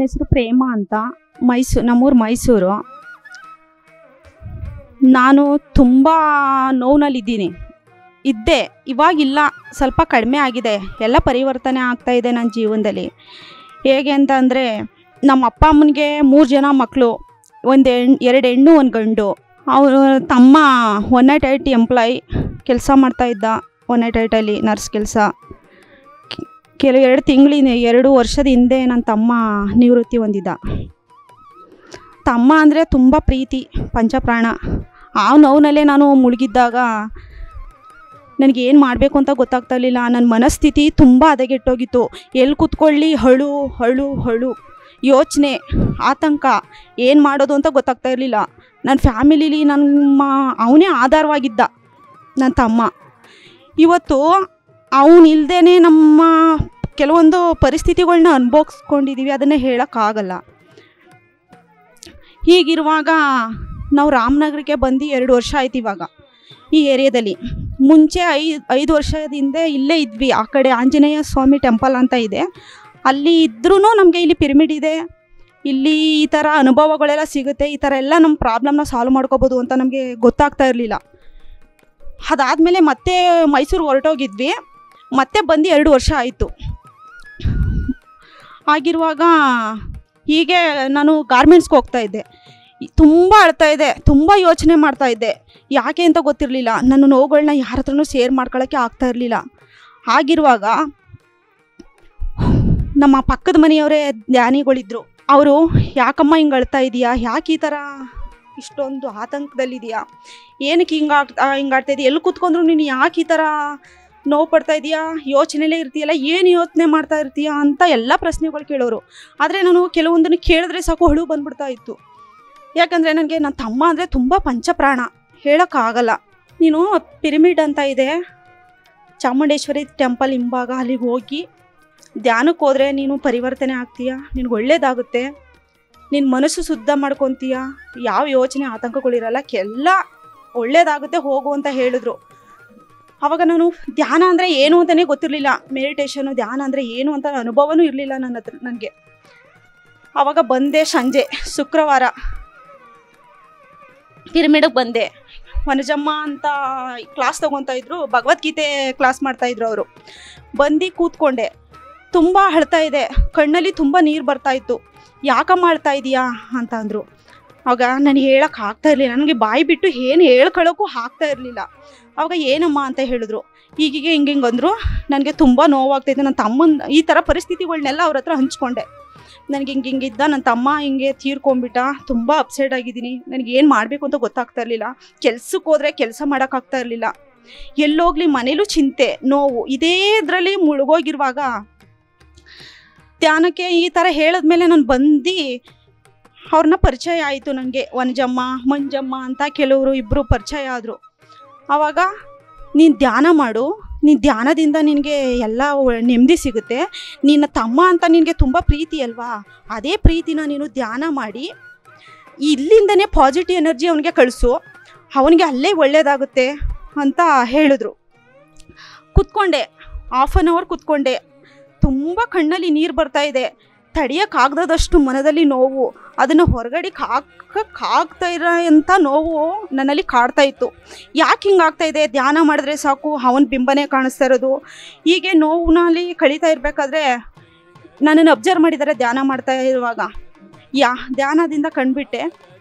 ಹೆಸರು ಪ್ರೇಮ ಅಂತ. ನಮ್ಮೂರು ಮೈಸೂರು. ನಾನು ತುಂಬ ನೋವಿನಲ್ಲಿದ್ದೀನಿ. ಇವಾಗಿಲ್ಲ, ಸ್ವಲ್ಪ ಕಡಿಮೆ ಆಗಿದೆ. ಎಲ್ಲ ಪರಿವರ್ತನೆ ಆಗ್ತಾಯಿದೆ ನನ್ನ ಜೀವನದಲ್ಲಿ. ಹೇಗೆ ಅಂತ ಅಂದರೆ, ನಮ್ಮ ಅಪ್ಪ ಅಮ್ಮನಿಗೆ 3 ಜನ ಮಕ್ಕಳು, 2 ಹೆಣ್ಣು 1 ಗಂಡು. ಅವರು ತಮ್ಮ 198 ಎಂಪ್ಲಾಯ್ ಕೆಲಸ ಮಾಡ್ತಾಯಿದ್ದ. 198ಅಲ್ಲಿ ನರ್ಸ್ ಕೆಲಸ. 2 ವರ್ಷದ ಹಿಂದೆ ನನ್ನ ತಮ್ಮ ನಿವೃತ್ತಿ ಹೊಂದಿದ್ದ. ತಮ್ಮ ಅಂದರೆ ತುಂಬ ಪ್ರೀತಿ, ಪಂಚಪ್ರಾಣ. ಆ ನೋವಿನಲ್ಲೇ ನಾನು ಮುಳುಗಿದ್ದಾಗ ನನಗೇನು ಮಾಡಬೇಕು ಅಂತ ಗೊತ್ತಾಗ್ತಾ ಇರಲಿಲ್ಲ. ನನ್ನ ಮನಸ್ಥಿತಿ ತುಂಬ ಹದಗೆಟ್ಟೋಗಿತ್ತು. ಎಲ್ಲಿ ಕೂತ್ಕೊಳ್ಳಿ ಹಳು ಯೋಚನೆ, ಆತಂಕ, ಏನು ಮಾಡೋದು ಅಂತ ಗೊತ್ತಾಗ್ತಾ ಇರಲಿಲ್ಲ. ನನ್ನ ಫ್ಯಾಮಿಲಿಲಿ ಅವನೇ ಆಧಾರವಾಗಿದ್ದ ನನ್ನ ತಮ್ಮ. ಇವತ್ತು ಅವನಿಲ್ದೇ ನಮ್ಮ ಕೆಲವೊಂದು ಪರಿಸ್ಥಿತಿಗಳನ್ನ ಅನುಭವಿಸ್ಕೊಂಡಿದ್ದೀವಿ, ಅದನ್ನೇ ಹೇಳೋಕ್ಕಾಗಲ್ಲ. ಹೀಗಿರುವಾಗ ನಾವು ರಾಮನಗರಕ್ಕೆ ಬಂದು 2 ವರ್ಷ ಆಯ್ತು ಇವಾಗ ಈ ಏರಿಯಾದಲ್ಲಿ. ಮುಂಚೆ 5 ವರ್ಷದ ಹಿಂದೆ ಇಲ್ಲೇ ಇದ್ವಿ. ಆ ಕಡೆ ಆಂಜನೇಯ ಸ್ವಾಮಿ ಟೆಂಪಲ್ ಅಂತ ಇದೆ, ಅಲ್ಲಿ ಇದ್ರೂ ನಮಗೆ ಇಲ್ಲಿ ಪಿರಮಿಡ್ ಇದೆ, ಇಲ್ಲಿ ಈ ಥರ ಅನುಭವಗಳೆಲ್ಲ ಸಿಗುತ್ತೆ, ಈ ಥರ ಎಲ್ಲ ನಮ್ಮ ಪ್ರಾಬ್ಲಮ್ನ ಸಾಲ್ವ್ ಮಾಡ್ಕೋಬೋದು ಅಂತ ನಮಗೆ ಗೊತ್ತಾಗ್ತಾ ಇರಲಿಲ್ಲ. ಅದಾದಮೇಲೆ ಮತ್ತೆ ಮೈಸೂರಿಗೆ ಹೊರಟೋಗಿದ್ವಿ. ಮತ್ತೆ ಬಂದು 2 ವರ್ಷ ಆಯಿತು. ಆಗಿರುವಾಗ ಹೀಗೆ ನಾನು ಗಾರ್ಮೆಂಟ್ಸ್ಗೆ ಹೋಗ್ತಾಯಿದ್ದೆ. ತುಂಬ ಅಳ್ತಾಯಿದ್ದೆ, ತುಂಬ ಯೋಚನೆ ಮಾಡ್ತಾಯಿದ್ದೆ. ಯಾಕೆ ಅಂತ ಗೊತ್ತಿರಲಿಲ್ಲ. ನನ್ನ ನೋವುಗಳನ್ನ ಯಾರ ಹತ್ರನೂ ಶೇರ್ ಮಾಡ್ಕೊಳ್ಳೋಕ್ಕೆ ಆಗ್ತಾ ಇರಲಿಲ್ಲ. ಆಗಿರುವಾಗ ನಮ್ಮ ಪಕ್ಕದ ಮನೆಯವರೇ ಧ್ಯಾನಿಗಳಿದ್ರು. ಅವರು, ಯಾಕಮ್ಮ ಹಿಂಗೆ ಅಳ್ತಾ ಇದೆಯಾ, ಯಾಕೆ ಈ ಥರ ಇಷ್ಟೊಂದು ಆತಂಕದಲ್ಲಿದೆಯಾ, ಏನಕ್ಕೆ ಹಿಂಗಾಡ್ತಾಯಿದೆಯಾ, ಎಲ್ಲಿ ಕೂತ್ಕೊಂಡ್ರು ನೀನು ಯಾಕೆ ಈ ಥರ ನೋವು ಪಡ್ತಾ ಇದೆಯಾ, ಯೋಚನೆಯಲ್ಲೇ ಇರ್ತೀಯಲ್ಲ, ಏನು ಯೋಚನೆ ಮಾಡ್ತಾ ಇರ್ತೀಯಾ ಅಂತ ಎಲ್ಲ ಪ್ರಶ್ನೆಗಳು ಕೇಳೋರು. ಆದರೆ ನಾನು ಕೆಲವೊಂದನ್ನು ಕೇಳಿದ್ರೆ ಸಾಕು ಅಳು ಬಂದ್ಬಿಡ್ತಾ ಇತ್ತು. ಯಾಕಂದರೆ ನನಗೆ ನನ್ನ ತಮ್ಮ ಅಂದರೆ ತುಂಬ ಪಂಚಪ್ರಾಣ, ಹೇಳೋಕ್ಕಾಗಲ್ಲ. ನೀನು ಪಿರಮಿಡ್ ಅಂತ ಇದೆ, ಚಾಮುಂಡೇಶ್ವರಿ ಟೆಂಪಲ್ ಹಿಂಭಾಗ, ಅಲ್ಲಿಗೆ ಹೋಗಿ ಧ್ಯಾನಕ್ಕೆ ಹೋದರೆ ನೀನು ಪರಿವರ್ತನೆ ಆಗ್ತೀಯ, ನಿನಗೆ ಒಳ್ಳೆಯದಾಗುತ್ತೆ, ನಿನ್ನ ಮನಸ್ಸು ಶುದ್ಧ ಮಾಡ್ಕೊತೀಯ, ಯಾವ ಯೋಚನೆ ಆತಂಕಗಳಿರಲ್ಲ, ಎಲ್ಲ ಒಳ್ಳೆಯದಾಗುತ್ತೆ, ಹೋಗು ಅಂತ ಹೇಳಿದ್ರು. ಆವಾಗ ನಾನು ಧ್ಯಾನ ಅಂದರೆ ಏನು ಅಂತಲೇ ಗೊತ್ತಿರಲಿಲ್ಲ. ಮೆಡಿಟೇಷನು, ಧ್ಯಾನ ಅಂದರೆ ಏನು ಅಂತ ಅನುಭವನೂ ಇರಲಿಲ್ಲ ನನಗೆ. ಆವಾಗ ಬಂದೆ ಸಂಜೆ, ಶುಕ್ರವಾರ ಪಿರಮಿಡಿಗೆ ಬಂದೆ. ವನಜಮ್ಮ ಅಂತ ಕ್ಲಾಸ್ ತೊಗೊತಾ ಇದ್ರು, ಭಗವದ್ಗೀತೆ ಕ್ಲಾಸ್ ಮಾಡ್ತಾಯಿದ್ರು ಅವರು. ಬಂದು ಕೂತ್ಕೊಂಡೆ. ತುಂಬ ಅಳ್ತಾ ಇದೆ, ಕಣ್ಣಲ್ಲಿ ತುಂಬ ನೀರು ಬರ್ತಾಯಿತ್ತು. ಯಾಕಮ್ಮ ಅಳ್ತಾ ಇದೆಯಾ ಅಂತ ಅಂದರು. ಆವಾಗ ನನಗೆ ಹೇಳೋಕ್ಕೆ ಆಗ್ತಾ ಇರಲಿಲ್ಲ, ನನಗೆ ಬಾಯಿ ಬಿಟ್ಟು ಏನು ಹೇಳ್ಕೊಳ್ಳೋಕ್ಕೂ ಆಗ್ತಾ ಇರಲಿಲ್ಲ. ಆವಾಗ ಏನಮ್ಮ ಅಂತ ಹೇಳಿದ್ರು. ಹೀಗೆ ಹಿಂಗೆ ಅಂದರು. ನನಗೆ ತುಂಬ ನೋವಾಗ್ತಾಯಿತ್ತು. ನನ್ನ ತಮ್ಮನ ಈ ಥರ ಪರಿಸ್ಥಿತಿಗಳನ್ನೆಲ್ಲ ಅವ್ರ ಹತ್ರ ಹಂಚ್ಕೊಂಡೆ. ನನಗೆ ಹಿಂಗಿದ್ದ, ನನ್ನ ತಮ್ಮ ಹಿಂಗೆ ತೀರ್ಕೊಂಡ್ಬಿಟ್ಟ, ತುಂಬ ಅಪ್ಸೆಟ್ ಆಗಿದ್ದೀನಿ, ನನಗೇನು ಮಾಡಬೇಕು ಅಂತ ಗೊತ್ತಾಗ್ತಾ ಇರಲಿಲ್ಲ. ಕೆಲ್ಸಕ್ಕೆ ಹೋದರೆ ಕೆಲಸ ಮಾಡೋಕ್ಕಾಗ್ತಾ ಇರಲಿಲ್ಲ, ಎಲ್ಲೋಗ್ಲಿ ಮನೇಲೂ ಚಿಂತೆ, ನೋವು, ಇದೇ ಇದರಲ್ಲಿ ಮುಳುಗೋಗಿರುವಾಗ ಧ್ಯಾನಕ್ಕೆ ಈ ಥರ ಹೇಳಿದ್ಮೇಲೆ ನಾನು ಬಂದು ಅವ್ರನ್ನ ಪರಿಚಯ ಆಯಿತು. ನನಗೆ ವನಜಮ್ಮ, ಮಂಜಮ್ಮ ಅಂತ ಕೆಲವರು ಇಬ್ಬರು ಪರಿಚಯ ಆದರು. ಆವಾಗ ನೀನು ಧ್ಯಾನ ಮಾಡು, ನೀನು ಧ್ಯಾನದಿಂದ ನಿನಗೆ ಎಲ್ಲ ನೆಮ್ಮದಿ ಸಿಗುತ್ತೆ, ನಿನ್ನ ತಮ್ಮ ಅಂತ ನಿನಗೆ ತುಂಬ ಪ್ರೀತಿ ಅಲ್ವಾ, ಅದೇ ಪ್ರೀತಿನ ನೀನು ಧ್ಯಾನ ಮಾಡಿ ಇಲ್ಲಿಂದನೇ ಪಾಸಿಟಿವ್ ಎನರ್ಜಿ ಅವನಿಗೆ ಕಳಿಸು, ಅವನಿಗೆ ಅಲ್ಲೇ ಒಳ್ಳೆಯದಾಗುತ್ತೆ ಅಂತ ಹೇಳಿದ್ರು. ಕೂತ್ಕೊಂಡೆ, 1/2 ಅವರ್ ಕೂತ್ಕೊಂಡೆ. ತುಂಬ ಕಣ್ಣಲ್ಲಿ ನೀರು ಬರ್ತಾಯಿದೆ, ತಡೆಯೋಕ್ಕಾಗದಷ್ಟು ಮನದಲ್ಲಿ ನೋವು, ಅದನ್ನು ಹೊರಗಡೆ ಹಾಕಕ್ಕಾಗ್ತಾ ಇರೋಂಥ ನೋವು ನನ್ನಲ್ಲಿ ಕಾಡ್ತಾ ಇತ್ತು. ಯಾಕೆ ಹಿಂಗಾಗ್ತಾಯಿದೆ, ಧ್ಯಾನ ಮಾಡಿದ್ರೆ ಸಾಕು ಅವನ ಬಿಂಬನೇ ಕಾಣಿಸ್ತಾ ಇರೋದು. ಹೀಗೆ ನೋವಿನಲ್ಲಿ ಕಳೀತಾ ಇರಬೇಕಾದ್ರೆ ನನ್ನನ್ನು ಅಬ್ಸರ್ವ್ ಮಾಡಿದ್ದಾರೆ ಧ್ಯಾನ ಮಾಡ್ತಾ ಇರುವಾಗ. ಧ್ಯಾನದಿಂದ ಕಂಡುಬಿಟ್ಟೆ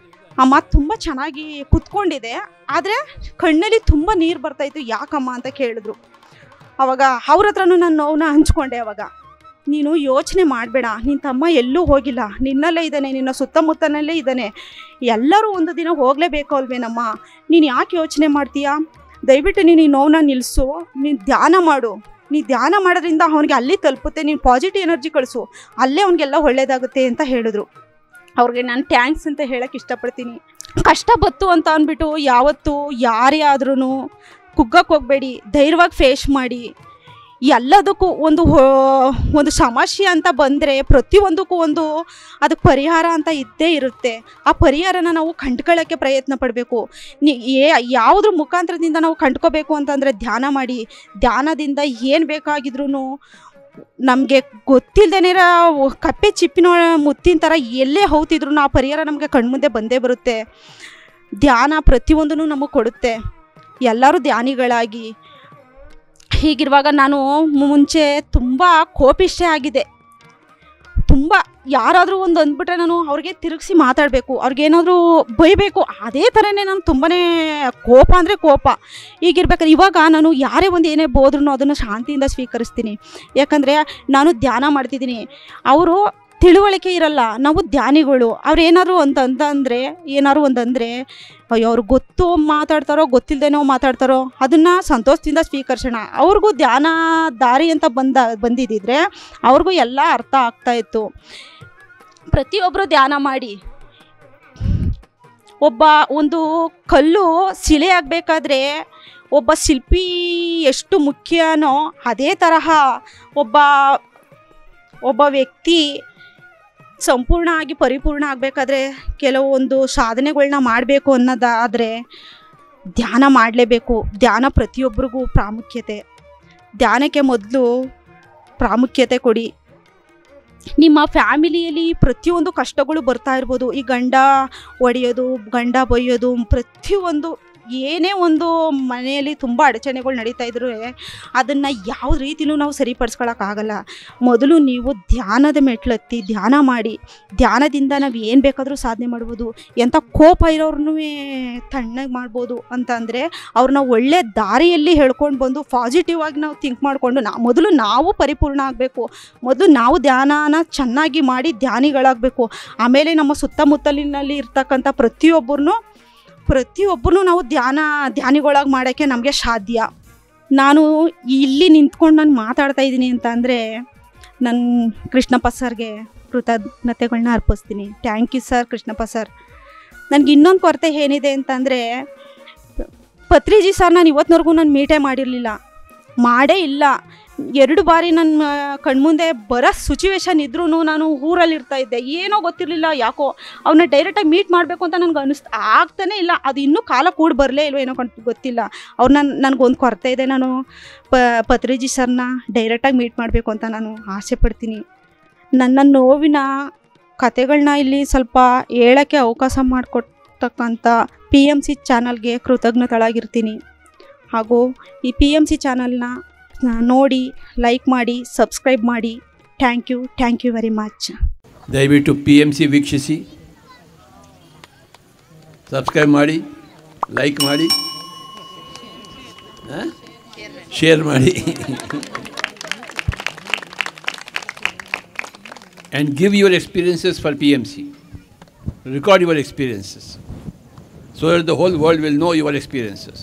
ಅಮ್ಮ ತುಂಬ ಚೆನ್ನಾಗಿ ಕೂತ್ಕೊಂಡಿದೆ, ಆದರೆ ಕಣ್ಣಲ್ಲಿ ತುಂಬ ನೀರು ಬರ್ತಾಯಿತ್ತು. ಯಾಕಮ್ಮ ಅಂತ ಕೇಳಿದ್ರು. ಆವಾಗ ಅವ್ರ ಹತ್ರನೂ ನಾನು ನೋವನ್ನ ಹಂಚ್ಕೊಂಡೆ. ಆವಾಗ, ನೀನು ಯೋಚನೆ ಮಾಡಬೇಡ, ನಿನ್ನ ತಮ್ಮ ಎಲ್ಲೂ ಹೋಗಿಲ್ಲ, ನಿನ್ನಲ್ಲೇ ಇದ್ದಾನೆ, ನಿನ್ನ ಸುತ್ತಮುತ್ತಲೇ ಇದ್ದಾನೆ, ಎಲ್ಲರೂ ಒಂದು ದಿನ ಹೋಗಲೇಬೇಕು ಅಲ್ವೇನಮ್ಮ, ನೀನು ಯಾಕೆ ಯೋಚನೆ ಮಾಡ್ತೀಯಾ, ದಯವಿಟ್ಟು ನೀನು ಈ ನೋವನ್ನ ನಿಲ್ಲಿಸು, ನೀನು ಧ್ಯಾನ ಮಾಡು, ನೀನು ಧ್ಯಾನ ಮಾಡೋದ್ರಿಂದ ಅವನಿಗೆ ಅಲ್ಲಿ ತಲುಪುತ್ತೆ, ನೀನು ಪಾಸಿಟಿವ್ ಎನರ್ಜಿ ಕಳಿಸು, ಅಲ್ಲೇ ಅವನಿಗೆಲ್ಲ ಒಳ್ಳೆಯದಾಗುತ್ತೆ ಅಂತ ಹೇಳಿದ್ರು. ಅವ್ರಿಗೆ ನಾನು ಥ್ಯಾಂಕ್ಸ್ ಅಂತ ಹೇಳೋಕ್ಕೆ ಇಷ್ಟಪಡ್ತೀನಿ. ಕಷ್ಟ ಬತ್ತು ಅಂತ ಅಂದ್ಬಿಟ್ಟು ಯಾವತ್ತೂ ಯಾರೇ ಆದ್ರೂ ಕುಗ್ಗಕ್ಕೆ ಹೋಗಬೇಡಿ, ಧೈರ್ಯವಾಗಿ ಫೇಸ್ ಮಾಡಿ. ಎಲ್ಲದಕ್ಕೂ ಒಂದು ಸಮಸ್ಯೆ ಅಂತ ಬಂದರೆ ಪ್ರತಿಯೊಂದಕ್ಕೂ ಅದಕ್ಕೆ ಪರಿಹಾರ ಅಂತ ಇದ್ದೇ ಇರುತ್ತೆ. ಆ ಪರಿಹಾರನ ನಾವು ಕಂಡ್ಕೊಳ್ಳೋಕ್ಕೆ ಪ್ರಯತ್ನ ಪಡಬೇಕು. ಯಾವುದ್ರ ಮುಖಾಂತರದಿಂದ ನಾವು ಕಂಡ್ಕೋಬೇಕು ಅಂತಂದರೆ ಧ್ಯಾನ ಮಾಡಿ. ಧ್ಯಾನದಿಂದ ಏನು ಬೇಕಾಗಿದ್ರೂ ನಮಗೆ ಗೊತ್ತಿಲ್ಲದೇ ಕಪ್ಪೆ ಚಿಪ್ಪಿನ ಮುತ್ತಿನ ಥರ ಎಲ್ಲೇ ಹೋಗ್ತಿದ್ರು ಆ ಪರಿಹಾರ ನಮಗೆ ಕಣ್ಮುಂದೆ ಬಂದೇ ಬರುತ್ತೆ. ಧ್ಯಾನ ಪ್ರತಿಯೊಂದೂ ನಮಗೆ ಕೊಡುತ್ತೆ. ಎಲ್ಲರೂ ಧ್ಯಾನಿಗಳಾಗಿ. ಹೀಗಿರುವಾಗ ನಾನು ಮುಂಚೆ ತುಂಬ ಕೋಪಿಷ್ಠೆ ಆಗಿದೆ. ತುಂಬ ಯಾರಾದರೂ ಒಂದು ಅಂದ್ಬಿಟ್ರೆ ನಾನು ಅವ್ರಿಗೆ ತಿರುಗಿಸಿ ಮಾತಾಡಬೇಕು, ಅವ್ರಿಗೇನಾದರೂ ಬೈಬೇಕು, ಅದೇ ಥರನೇ ನಾನು ತುಂಬಾ ಕೋಪ ಅಂದರೆ ಕೋಪ. ಈಗಿರ್ಬೇಕಾದ್ರೆ ಇವಾಗ ನಾನು ಯಾರೇ ಒಂದು ಏನೇ ಬೋದ್ರೂ ಅದನ್ನು ಶಾಂತಿಯಿಂದ ಸ್ವೀಕರಿಸ್ತೀನಿ. ಯಾಕಂದರೆ ನಾನು ಧ್ಯಾನ ಮಾಡ್ತಿದ್ದೀನಿ. ಅವರು ತಿಳುವಳಿಕೆ ಇರಲ್ಲ, ನಾವು ಧ್ಯಾನಿಗಳು. ಅವ್ರು ಏನಾದ್ರು ಏನಾದ್ರು ಒಂದಂದರೆ ಅಯ್ಯೋ ಅವ್ರು ಗೊತ್ತು ಮಾತಾಡ್ತಾರೋ ಗೊತ್ತಿಲ್ಲದೇನೋ ಮಾತಾಡ್ತಾರೋ ಅದನ್ನು ಸಂತೋಷದಿಂದ ಸ್ವೀಕರಿಸೋಣ. ಅವ್ರಿಗೂ ಧ್ಯಾನ ದಾರಿ ಅಂತ ಬಂದಿದ್ದಿದ್ರೆ ಅವ್ರಿಗೂ ಎಲ್ಲ ಅರ್ಥ ಆಗ್ತಾಯಿತ್ತು. ಪ್ರತಿಯೊಬ್ಬರು ಧ್ಯಾನ ಮಾಡಿ. ಒಂದು ಕಲ್ಲು ಶಿಲೆ ಆಗಬೇಕಾದ್ರೆ ಒಬ್ಬ ಶಿಲ್ಪಿ ಎಷ್ಟು ಮುಖ್ಯನೋ ಅದೇ ತರಹ ಒಬ್ಬ ವ್ಯಕ್ತಿ ಸಂಪೂರ್ಣ ಆಗಿ ಪರಿಪೂರ್ಣ ಆಗಬೇಕಾದ್ರೆ ಕೆಲವೊಂದು ಸಾಧನೆಗಳನ್ನ ಮಾಡಬೇಕು ಅನ್ನೋದಾದರೆ ಧ್ಯಾನ ಮಾಡಲೇಬೇಕು. ಧ್ಯಾನ ಪ್ರತಿಯೊಬ್ಬರಿಗೂ ಪ್ರಾಮುಖ್ಯತೆ. ಧ್ಯಾನಕ್ಕೆ ಮೊದಲು ಪ್ರಾಮುಖ್ಯತೆ ಕೊಡಿ. ನಿಮ್ಮ ಫ್ಯಾಮಿಲಿಯಲ್ಲಿ ಪ್ರತಿಯೊಂದು ಕಷ್ಟಗಳು ಬರ್ತಾ ಇರ್ಬೋದು. ಈ ಗಂಡ ಹೊಡೆಯೋದು, ಗಂಡ ಬೈಯೋದು, ಪ್ರತಿಯೊಂದು ಏನೇ ಒಂದು ಮನೆಯಲ್ಲಿ ತುಂಬ ಅಡಚಣೆಗಳು ನಡೀತಾ ಇದ್ರೂ ಅದನ್ನು ಯಾವ ರೀತಿಯೂ ನಾವು ಸರಿಪಡಿಸ್ಕೊಳಕ್ಕಾಗಲ್ಲ. ಮೊದಲು ನೀವು ಧ್ಯಾನದ ಮೆಟ್ಲತ್ತಿ ಧ್ಯಾನ ಮಾಡಿ. ಧ್ಯಾನದಿಂದ ನಾವು ಏನು ಬೇಕಾದರೂ ಸಾಧನೆ ಮಾಡ್ಬೋದು. ಎಂಥ ಕೋಪ ಇರೋರ್ನೂ ತಣ್ಣಗೆ ಮಾಡ್ಬೋದು ಅಂತಂದರೆ ಅವ್ರನ್ನ ಒಳ್ಳೆ ದಾರಿಯಲ್ಲಿ ಹೇಳ್ಕೊಂಡು ಬಂದು ಪಾಸಿಟಿವ್ ಆಗಿ ನಾವು ಥಿಂಕ್ ಮಾಡಿಕೊಂಡು ಮೊದಲು ನಾವು ಪರಿಪೂರ್ಣ ಆಗಬೇಕು. ಮೊದಲು ನಾವು ಧ್ಯಾನನ ಚೆನ್ನಾಗಿ ಮಾಡಿ ಧ್ಯಾನಿಗಳಾಗಬೇಕು. ಆಮೇಲೆ ನಮ್ಮ ಸುತ್ತಮುತ್ತಲಿನಲ್ಲಿ ಇರ್ತಕ್ಕಂಥ ಪ್ರತಿಯೊಬ್ಬರನ್ನೂ ನಾವು ಧ್ಯಾನಿಗಳಾಗಿ ಮಾಡೋಕ್ಕೆ ನಮಗೆ ಸಾಧ್ಯ. ನಾನು ಇಲ್ಲಿ ನಿಂತ್ಕೊಂಡು ನಾನು ಮಾತಾಡ್ತಾ ಇದ್ದೀನಿ ಅಂತ ಅಂದರೆ ನನ್ನ ಕೃಷ್ಣಪ್ಪ ಸರ್ಗೆ ಕೃತಜ್ಞತೆಗಳನ್ನ ಅರ್ಪಿಸ್ತೀನಿ. Thank you sir, Krishnappa sir. ನನಗೆ ಇನ್ನೊಂದು ಕೊರತೆ ಏನಿದೆ ಅಂತಂದರೆ ಪತ್ರಿಜಿ ಸರ್ ನಾನು ಇವತ್ತಿನವರೆಗೂ ನಾನು ಮೀಟೇ ಮಾಡೇ ಇಲ್ಲ. 2 ಬಾರಿ ನನ್ನ ಕಣ್ಮುಂದೆ ಬರೋ ಸಿಚುವೇಶನ್ ಇದ್ರೂ ನಾನು ಊರಲ್ಲಿರ್ತಾ ಇದ್ದೆ. ಏನೋ ಗೊತ್ತಿರಲಿಲ್ಲ, ಯಾಕೋ ಅವನ್ನ ಡೈರೆಕ್ಟಾಗಿ ಮೀಟ್ ಮಾಡಬೇಕು ಅಂತ ನನಗೆ ಆಗ್ತಾನೇ ಇಲ್ಲ. ಅದು ಇನ್ನೂ ಕಾಲ ಕೂಡ ಬರಲೇ ಇಲ್ವೋ ಏನೋ ಗೊತ್ತಿಲ್ಲ. ನನಗೊಂದು ಕೊರತೆ ಇದೆ. ನಾನು ಪತ್ರಿಜಿ ಸರ್ನ ಡೈರೆಕ್ಟಾಗಿ ಮೀಟ್ ಮಾಡಬೇಕು ಅಂತ ನಾನು ಆಸೆ ಪಡ್ತೀನಿ. ನನ್ನ ನೋವಿನ ಕತೆಗಳನ್ನ ಇಲ್ಲಿ ಸ್ವಲ್ಪ ಹೇಳೋಕ್ಕೆ ಅವಕಾಶ ಮಾಡಿಕೊಡ್ತಕ್ಕಂಥ PMC ಚಾನಲ್ಗೆ ಕೃತಜ್ಞತಳಾಗಿರ್ತೀನಿ. ಹಾಗೂ ಈ PMC ಚಾನಲ್ನ ನೋಡಿ, ಲೈಕ್ ಮಾಡಿ, ಸಬ್ಸ್ಕ್ರೈಬ್ ಮಾಡಿ. Thank you very much. ದಯವಿಟ್ಟು PMC ವೀಕ್ಷಿಸಿ, ಸಬ್ಸ್ಕ್ರೈಬ್ ಮಾಡಿ, ಲೈಕ್ ಮಾಡಿ, ಶೇರ್ ಮಾಡಿ and give your experiences for PMC. Record your experiences so that the whole world will know your experiences.